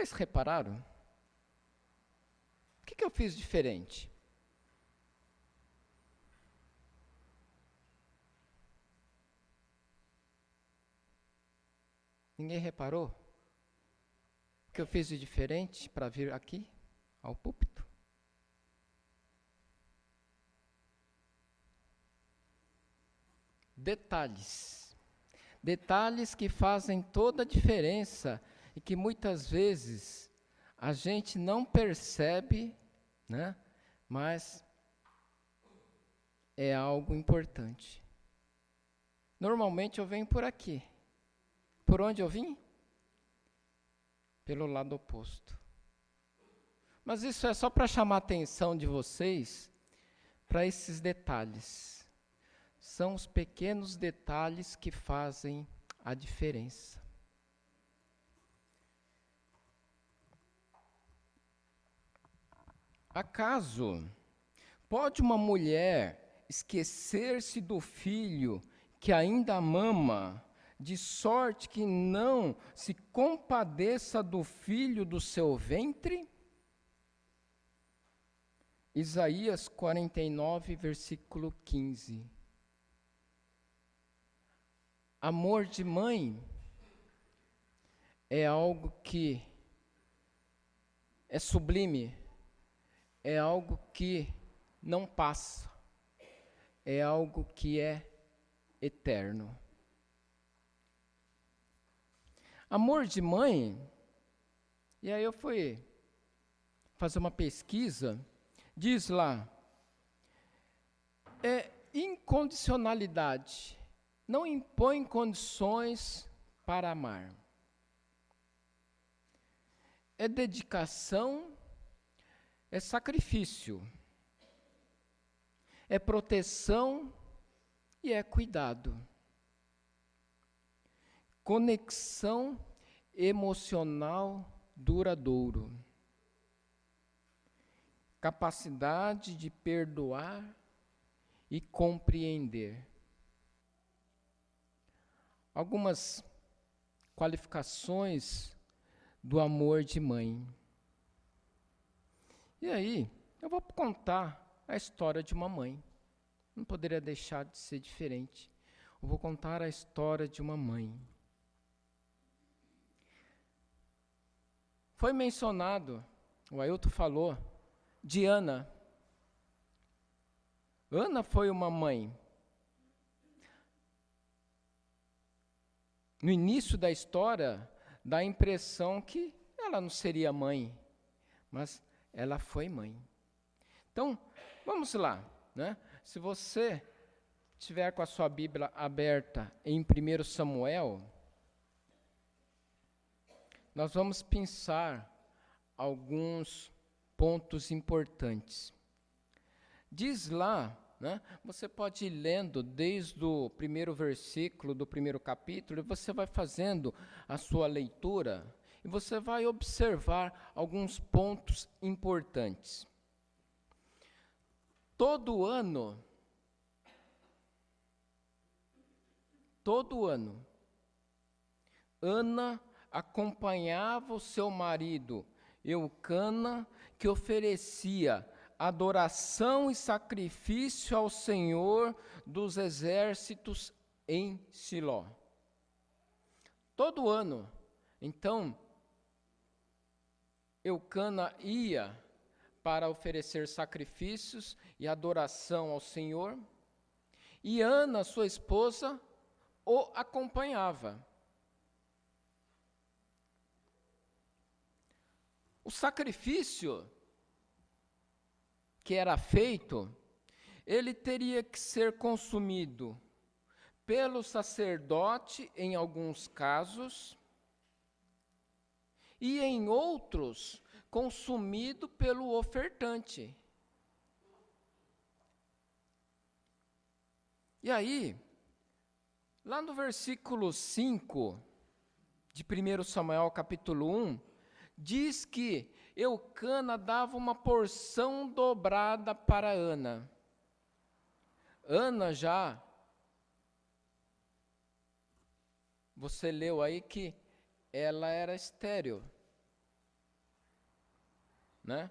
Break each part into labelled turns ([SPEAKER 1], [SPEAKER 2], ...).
[SPEAKER 1] Vocês repararam? O que eu fiz diferente? Ninguém reparou? O que eu fiz de diferente para vir aqui, ao púlpito? Detalhes. Detalhes que fazem toda a diferença e que muitas vezes a gente não percebe, né? Mas é algo importante. Normalmente eu venho por aqui. Por onde eu vim? Pelo lado oposto. Mas isso é só para chamar a atenção de vocês para esses detalhes. São os pequenos detalhes que fazem a diferença. Acaso pode uma mulher esquecer-se do filho que ainda mama, de sorte que não se compadeça do filho do seu ventre? Isaías 49, versículo 15. Amor de mãe é algo que é sublime, é algo que não passa, é algo que é eterno. Amor de mãe, e aí eu fui fazer uma pesquisa, diz lá, é incondicionalidade, não impõe condições para amar. É dedicação, é sacrifício, é proteção e é cuidado. Conexão emocional duradouro. Capacidade de perdoar e compreender. Algumas qualificações do amor de mãe. E aí, eu vou contar a história de uma mãe. Não poderia deixar de ser diferente. Eu vou contar a história de uma mãe. Foi mencionado, o Ailton falou, de Ana. Ana foi uma mãe. No início da história, dá a impressão que ela não seria mãe, mas ela foi mãe. Então, vamos lá, né? Se você estiver com a sua Bíblia aberta em 1 Samuel, nós vamos pensar alguns pontos importantes. Diz lá, né, você pode ir lendo desde o primeiro versículo do primeiro capítulo, e você vai fazendo a sua leitura, e você vai observar alguns pontos importantes. Todo ano, Ana acompanhava o seu marido, Eucana, que oferecia adoração e sacrifício ao Senhor dos exércitos em Siló. Todo ano, então, Eucana ia para oferecer sacrifícios e adoração ao Senhor, e Ana, sua esposa, o acompanhava. O sacrifício que era feito, ele teria que ser consumido pelo sacerdote em alguns casos, e em outros, consumido pelo ofertante. E aí, lá no versículo 5 de 1 Samuel capítulo 1, diz que Eucana dava uma porção dobrada para Ana. Ana já, você leu aí que ela era estéril. né?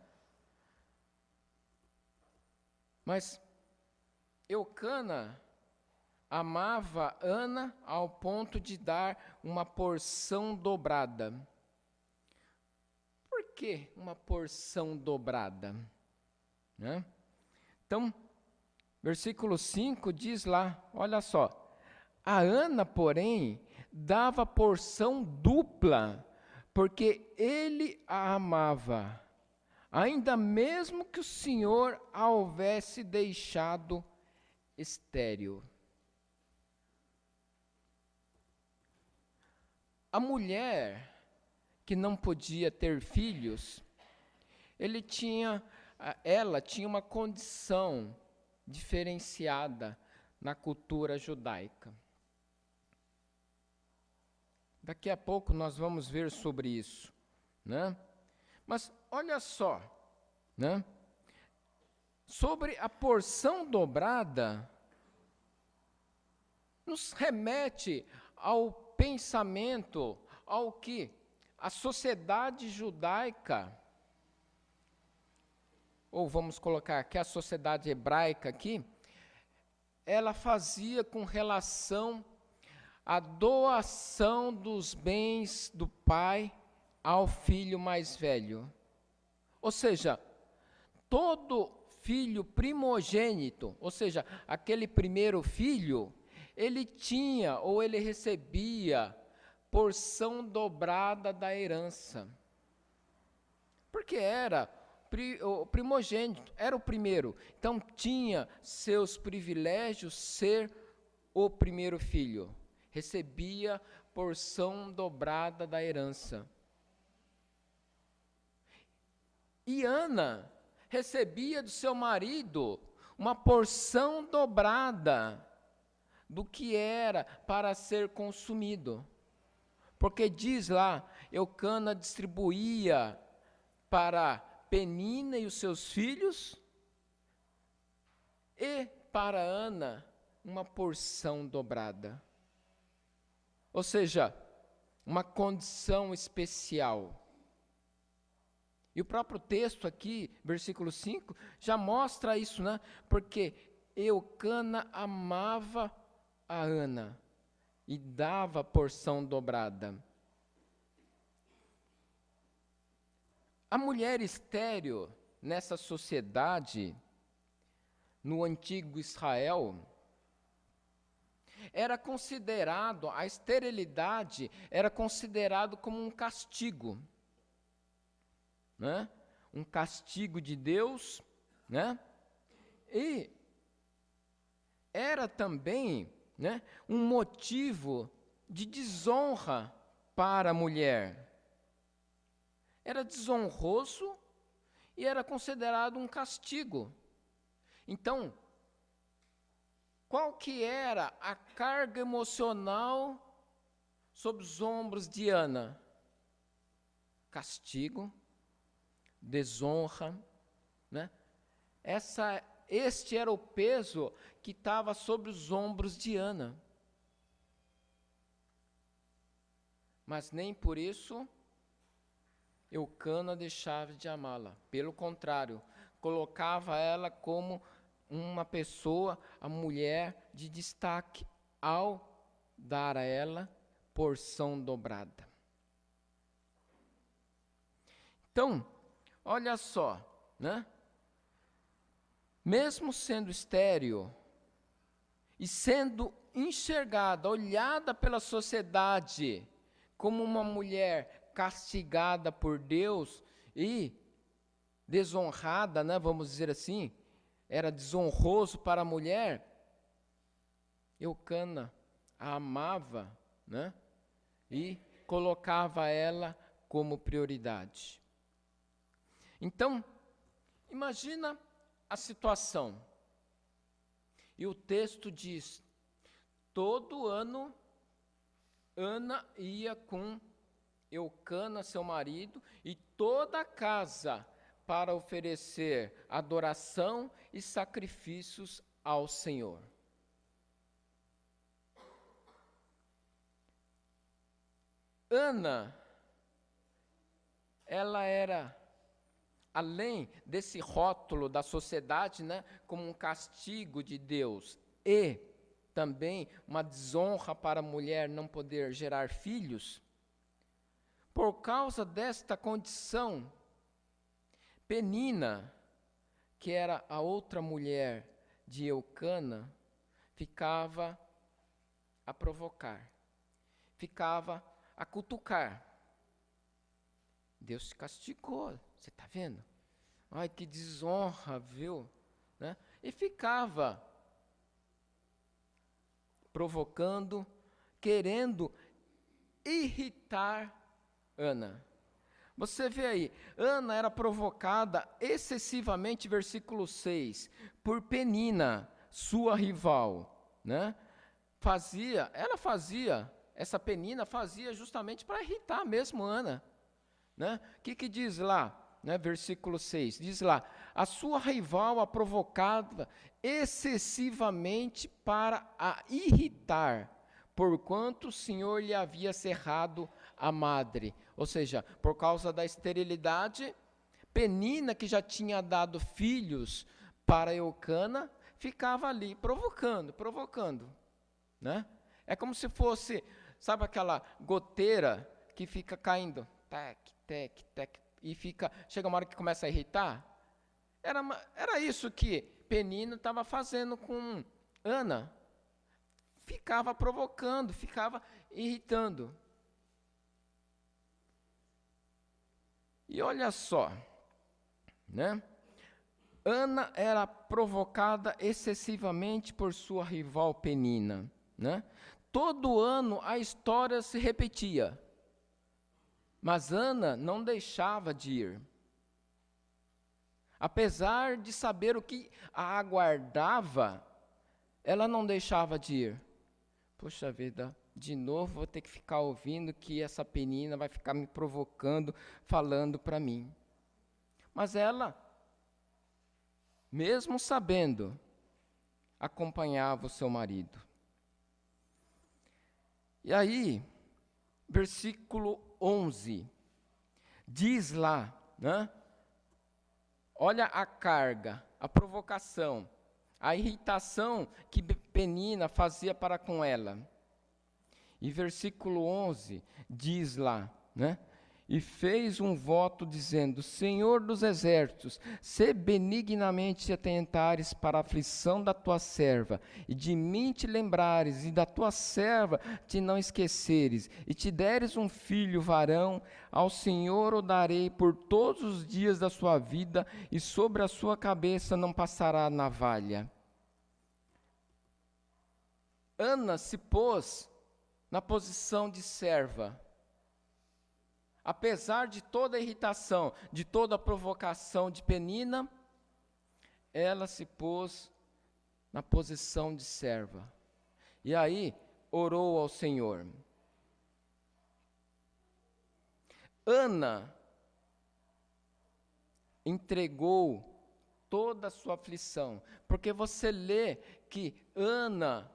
[SPEAKER 1] Mas Eucana amava Ana ao ponto de dar uma porção dobrada. Por que uma porção dobrada? Né? Então, versículo 5 diz lá, olha só, a Ana, porém, dava porção dupla, porque ele a amava, ainda mesmo que o Senhor a houvesse deixado estéril. A mulher que não podia ter filhos, ela tinha uma condição diferenciada na cultura judaica. Daqui a pouco nós vamos ver sobre isso, né? Mas olha só, né? Sobre a porção dobrada, nos remete ao pensamento, ao que a sociedade judaica, ou vamos colocar aqui a sociedade hebraica aqui, ela fazia com relação à doação dos bens do pai ao filho mais velho. Ou seja, todo filho primogênito, ou seja, aquele primeiro filho, ele tinha ou ele recebia porção dobrada da herança. Porque era o primogênito, era o primeiro. Então tinha seus privilégios ser o primeiro filho. Recebia porção dobrada da herança. E Ana recebia do seu marido uma porção dobrada do que era para ser consumido. Porque diz lá, Eucana distribuía para Penina e os seus filhos, e para Ana uma porção dobrada. Ou seja, uma condição especial. E o próprio texto aqui, versículo 5, já mostra isso, né? Porque Eucana amava a Ana e dava porção dobrada. A mulher estéril nessa sociedade, no antigo Israel, era considerado, a esterilidade era considerado como um castigo, né? Um castigo de Deus, né? E era também, né, um motivo de desonra para a mulher. Era desonroso e era considerado um castigo. Então, qual que era a carga emocional sobre os ombros de Ana? Castigo, desonra, né? Este era o peso que estava sobre os ombros de Ana. Mas nem por isso Eucana deixava de amá-la. Pelo contrário, colocava ela como uma pessoa, a mulher de destaque, ao dar a ela porção dobrada. Então, olha só, né? Mesmo sendo estéril e sendo enxergada, olhada pela sociedade como uma mulher castigada por Deus e desonrada, né, vamos dizer assim, era desonroso para a mulher, Eucana a amava, né, e colocava ela como prioridade. Então, imagina a situação. E o texto diz: todo ano Ana ia com Eucana, seu marido, e toda a casa para oferecer adoração e sacrifícios ao Senhor. Ana, ela era além desse rótulo da sociedade, né, como um castigo de Deus e também uma desonra para a mulher não poder gerar filhos, por causa desta condição, Penina, que era a outra mulher de Eucana, ficava a provocar, ficava a cutucar. Deus te castigou, você está vendo? Ai, que desonra, viu? Né? E ficava provocando, querendo irritar Ana. Você vê aí, Ana era provocada excessivamente, versículo 6, por Penina, sua rival, né? Essa Penina fazia justamente para irritar mesmo Ana, né? O que diz lá, né? Versículo 6, diz lá, a sua rival a provocava excessivamente para a irritar, porquanto o Senhor lhe havia cerrado a madre, ou seja, por causa da esterilidade, Penina, que já tinha dado filhos para Eucana, ficava ali provocando, né? É como se fosse, sabe aquela goteira que fica caindo, tec, tec, tec, e chega uma hora que começa a irritar? Era isso que Penina estava fazendo com Ana, ficava provocando, ficava irritando. E olha só, né? Ana era provocada excessivamente por sua rival Penina, né? Todo ano a história se repetia, mas Ana não deixava de ir. Apesar de saber o que a aguardava, ela não deixava de ir. Poxa vida, de novo vou ter que ficar ouvindo que essa Penina vai ficar me provocando, falando para mim. Mas ela, mesmo sabendo, acompanhava o seu marido. E aí, versículo 11, diz lá, né? Olha a carga, a provocação, a irritação que Penina fazia para com ela. E versículo 11 diz lá, né? E fez um voto dizendo, Senhor dos exércitos, se benignamente atentares para a aflição da tua serva, e de mim te lembrares, e da tua serva te não esqueceres, e te deres um filho varão, ao Senhor o darei por todos os dias da sua vida, e sobre a sua cabeça não passará navalha. Ana se pôs na posição de serva. Apesar de toda a irritação, de toda a provocação de Penina, ela se pôs na posição de serva. E aí, orou ao Senhor. Ana entregou toda a sua aflição, porque você lê que Ana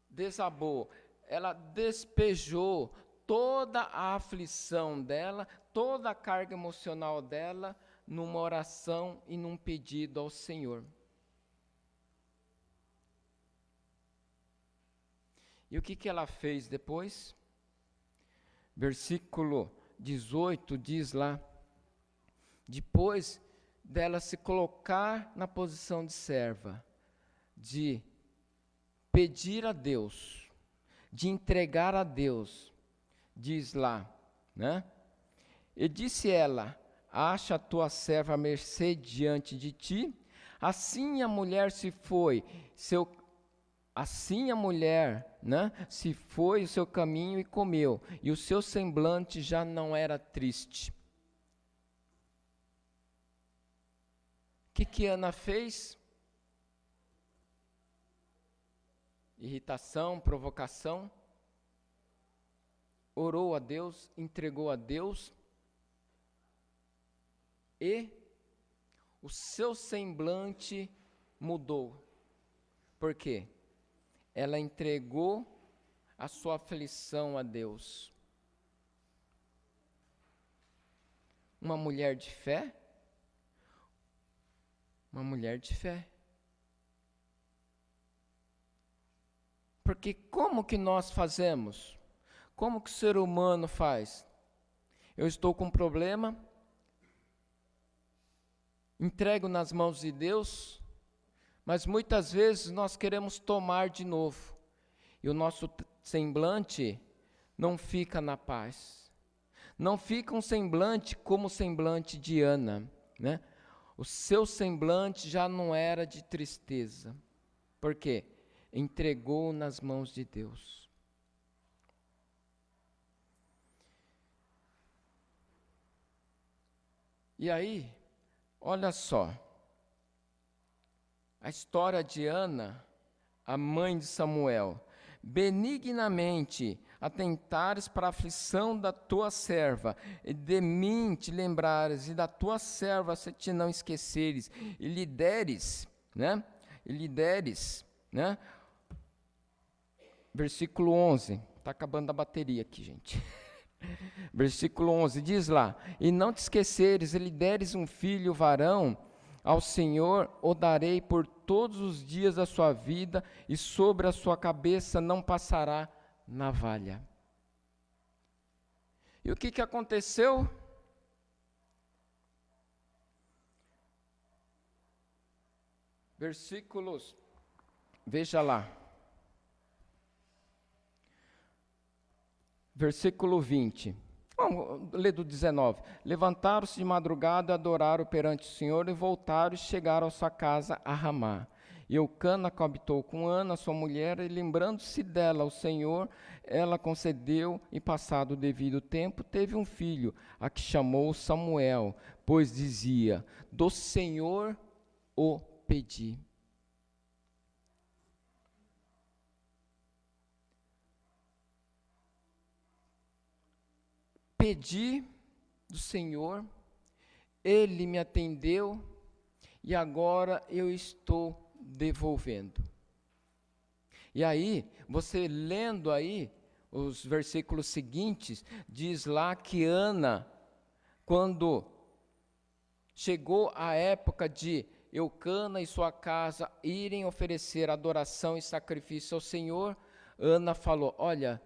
[SPEAKER 1] desabou, ela despejou toda a aflição dela, toda a carga emocional dela, numa oração e num pedido ao Senhor. E o que ela fez depois? Versículo 18 diz lá, depois dela se colocar na posição de serva, de pedir a Deus, de entregar a Deus, diz lá, né? E disse ela, acha a tua serva à mercê diante de ti. Assim a mulher se foi, né, se foi o seu caminho e comeu, e o seu semblante já não era triste. O que Ana fez? Irritação, provocação. Orou a Deus, entregou a Deus, e o seu semblante mudou. Por quê? Ela entregou a sua aflição a Deus. Uma mulher de fé, Uma mulher de fé. Porque como que nós fazemos? Como que o ser humano faz? Eu estou com um problema, entrego nas mãos de Deus, mas muitas vezes nós queremos tomar de novo. E o nosso semblante não fica na paz. Não fica um semblante como o semblante de Ana, né? O seu semblante já não era de tristeza. Por quê? Entregou nas mãos de Deus. E aí, olha só, a história de Ana, a mãe de Samuel. Benignamente atentares para a aflição da tua serva, e de mim te lembrares, e da tua serva se te não esqueceres, e lhe deres, né? Versículo 11, está acabando a bateria aqui, gente. Versículo 11, diz lá, e não te esqueceres, e lhe deres um filho varão, ao Senhor o darei por todos os dias da sua vida, e sobre a sua cabeça não passará navalha. E o que aconteceu? Versículos, veja lá. Versículo 20. Vamos ler do 19. Levantaram-se de madrugada, adoraram perante o Senhor, e voltaram e chegaram à sua casa a Ramá. E Eucana coabitou com Ana, sua mulher, e lembrando-se dela ao Senhor, ela concedeu, e passado o devido tempo, teve um filho, a que chamou Samuel, pois dizia, do Senhor o pedi. Pedi do Senhor, Ele me atendeu, e agora eu estou devolvendo. E aí, você lendo aí, os versículos seguintes, diz lá que Ana, quando chegou a época de Eucana e sua casa irem oferecer adoração e sacrifício ao Senhor, Ana falou, olha,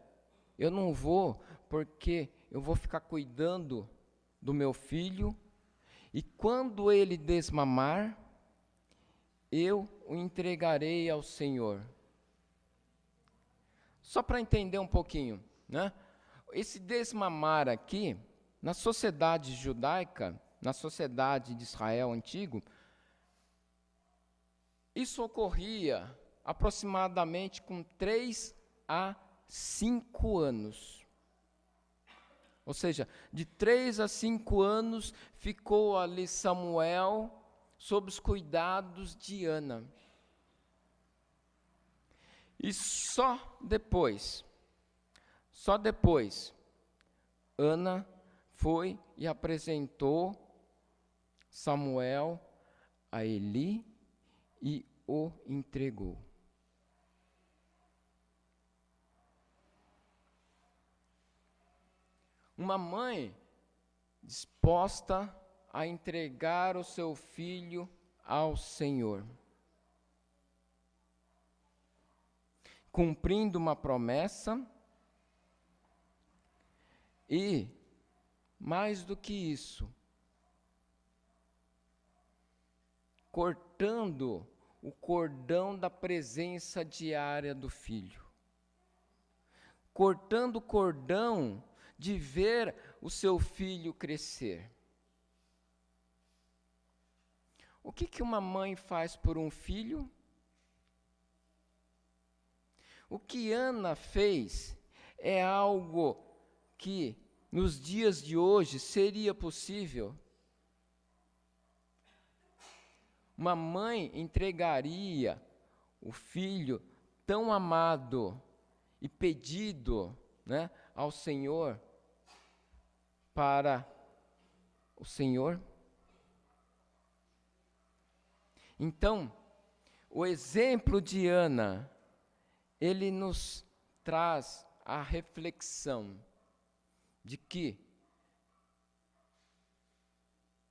[SPEAKER 1] eu não vou, porque eu vou ficar cuidando do meu filho, e quando ele desmamar, eu o entregarei ao Senhor. Só para entender um pouquinho, né? Esse desmamar aqui, na sociedade judaica, na sociedade de Israel antigo, isso ocorria aproximadamente com 3 a 5 anos. Ou seja, de 3 a 5 anos ficou ali Samuel sob os cuidados de Ana. E só depois, Ana foi e apresentou Samuel a Eli e o entregou. Uma mãe disposta a entregar o seu filho ao Senhor, cumprindo uma promessa e, mais do que isso, cortando o cordão da presença diária do filho, cortando o cordão de ver o seu filho crescer. O que uma mãe faz por um filho? O que Ana fez é algo que nos dias de hoje seria possível. Uma mãe entregaria o filho tão amado e pedido, né, ao Senhor, para o Senhor? Então, o exemplo de Ana, ele nos traz a reflexão de que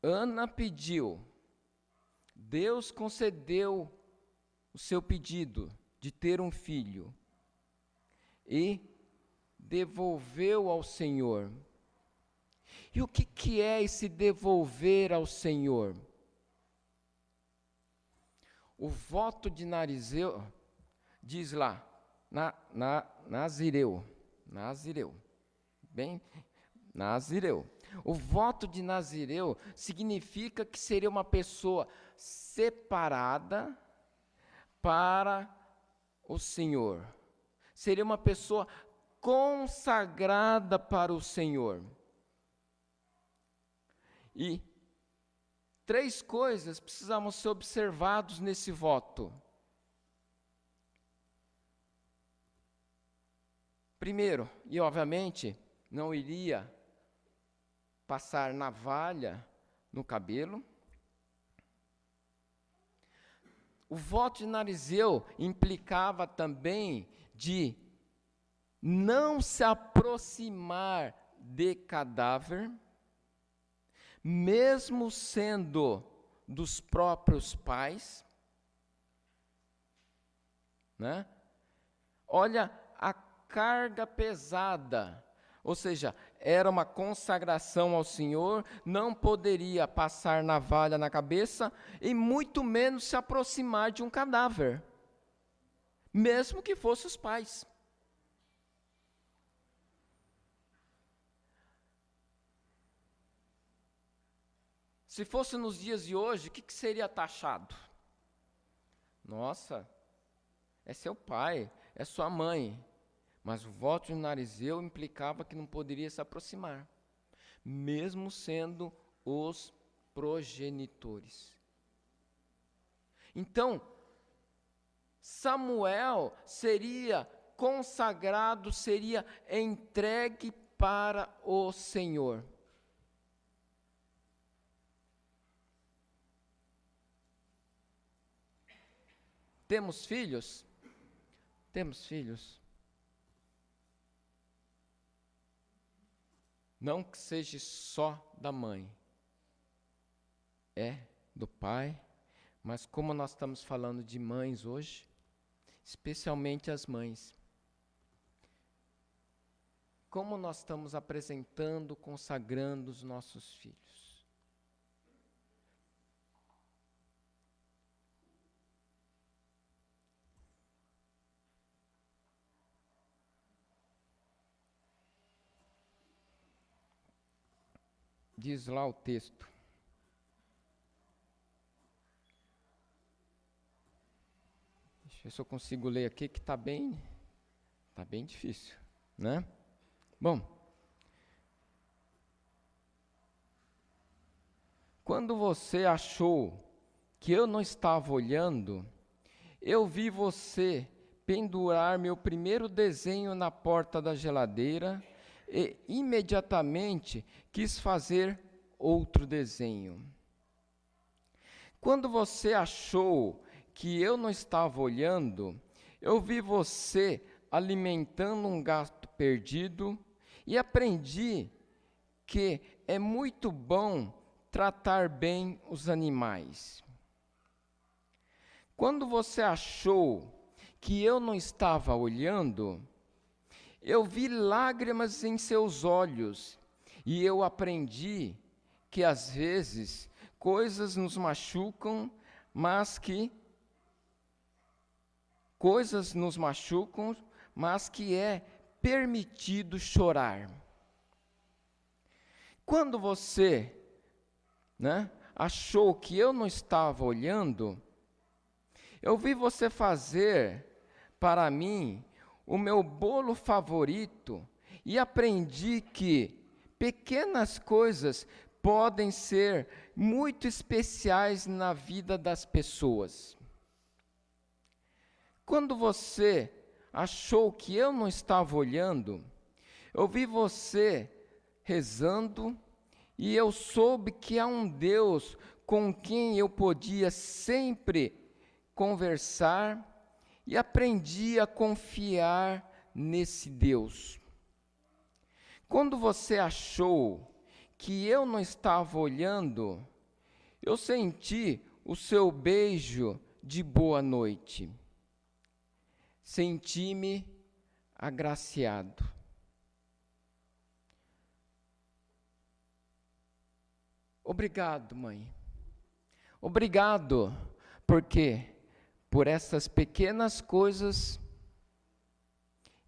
[SPEAKER 1] Ana pediu, Deus concedeu o seu pedido de ter um filho e devolveu ao Senhor. E o que é esse devolver ao Senhor? O voto de Narizeu, diz lá, Nazireu, o voto de Nazireu significa que seria uma pessoa separada para o Senhor. Seria uma pessoa consagrada para o Senhor. E 3 coisas precisavam ser observadas nesse voto. Primeiro, e obviamente, não iria passar navalha no cabelo. O voto de Narizeu implicava também de não se aproximar de cadáver, mesmo sendo dos próprios pais, né? Olha a carga pesada, ou seja, era uma consagração ao Senhor, não poderia passar navalha na cabeça e muito menos se aproximar de um cadáver, mesmo que fossem os pais. Se fosse nos dias de hoje, o que seria taxado? Nossa, é seu pai, é sua mãe. Mas o voto de Narizeu implicava que não poderia se aproximar, mesmo sendo os progenitores. Então, Samuel seria consagrado, seria entregue para o Senhor. Temos filhos? Temos filhos. Não que seja só da mãe, é do pai, mas como nós estamos falando de mães hoje, especialmente as mães, como nós estamos apresentando, consagrando os nossos filhos? Diz lá o texto. Deixa eu ver se eu consigo ler aqui, que está bem difícil, né? Bom, quando você achou que eu não estava olhando, eu vi você pendurar meu primeiro desenho na porta da geladeira e imediatamente quis fazer outro desenho. Quando você achou que eu não estava olhando, eu vi você alimentando um gato perdido e aprendi que é muito bom tratar bem os animais. Quando você achou que eu não estava olhando, eu vi lágrimas em seus olhos e eu aprendi que às vezes coisas nos machucam, mas que é permitido chorar. Quando você, achou que eu não estava olhando, eu vi você fazer para mim o meu bolo favorito e aprendi que pequenas coisas podem ser muito especiais na vida das pessoas. Quando você achou que eu não estava olhando, eu vi você rezando e eu soube que há um Deus com quem eu podia sempre conversar e aprendi a confiar nesse Deus. Quando você achou que eu não estava olhando, eu senti o seu beijo de boa noite. Senti-me agraciado. Obrigado, mãe. Obrigado, porque por essas pequenas coisas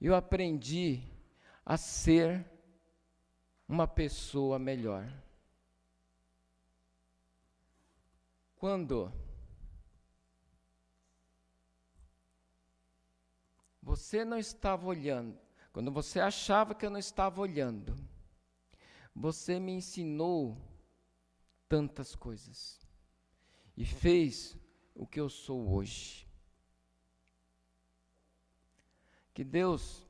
[SPEAKER 1] eu aprendi a ser uma pessoa melhor. Quando você não estava olhando, quando você achava que eu não estava olhando, você me ensinou tantas coisas e fez o que eu sou hoje. Que Deus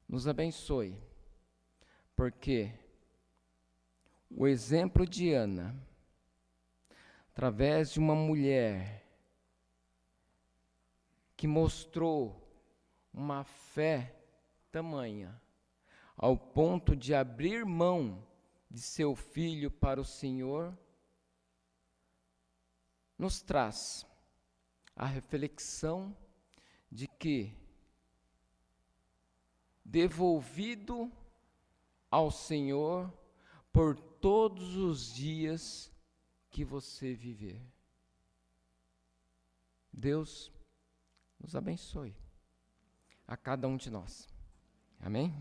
[SPEAKER 1] nos abençoe, porque o exemplo de Ana, através de uma mulher que mostrou uma fé tamanha, ao ponto de abrir mão de seu filho para o Senhor, nos traz a reflexão de que, devolvido ao Senhor por todos os dias que você viver. Deus nos abençoe, a cada um de nós. Amém?